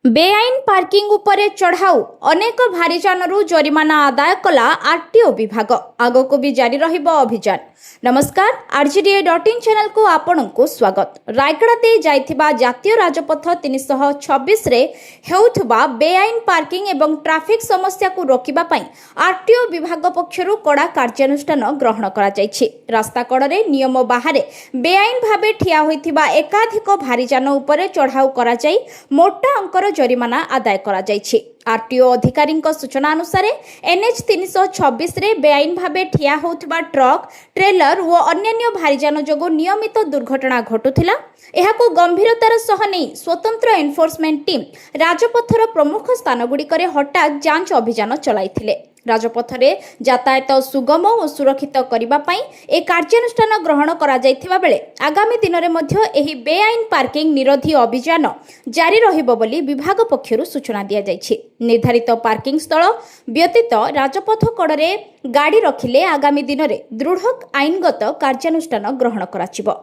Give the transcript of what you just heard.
बेआईन parking उपरे चढ़ाऊ अनेक भारीजानरू जरिमाना आदाय कला आरटीओ विभाग आगको भी जारी रहिबो अभियान। नमस्कार, RGDA.in चैनल को आपन को स्वागत। रायगड़ा दे जाइथिबा जातीय राजपथ 326 रे हेउथबा बेआईन पार्किंग एवं ट्रैफिक समस्या को रोकिबा पई आरटीओ विभाग पक्षरु कड़ा कार्यानुष्ठान ग्रहण करा जायछि। रास्ता कड़े नियम बाहर बेआईन भाबे ठिया होइथिबा एकाधिक भारीजान उपरे चढ़ाऊ करा जाई मोटा अंकर जरिमाना आदाय करा जायछि। आरटीओ अधिकारी सूचना अनुसार NH 326 रे बेआईन भाबे ठिया होउथिबा ट्रक, ट्रेलर और अन्य भारीजान जोगो नियमित दुर्घटना घटुथिला। एहाको गंभीरतार सह नै स्वतंत्र एनफोर्समेंट टीम राजपथर प्रमुख स्थान गुड़िकरे हठात जांच अभियान चलाइथिले। राजपथरे यातायात सुगम और सुरक्षित करिबा पई ए कार्यानुष्ठान ग्रहण करा जायथिबा बेले आगामी दिन रे मध्य एही बेआईन पार्किंग निरोधी अभियान जारी रहिबो बोली विभाग पक्षरु सूचना दिया जायछि। निर्धारित पार्किंग स्थल व्यतीत राजपथ कड़े गाड़ी रखिले आगामी दिन रे दृढ़ आईनगत कार्यानुष्ठान ग्रहण कराजिबो।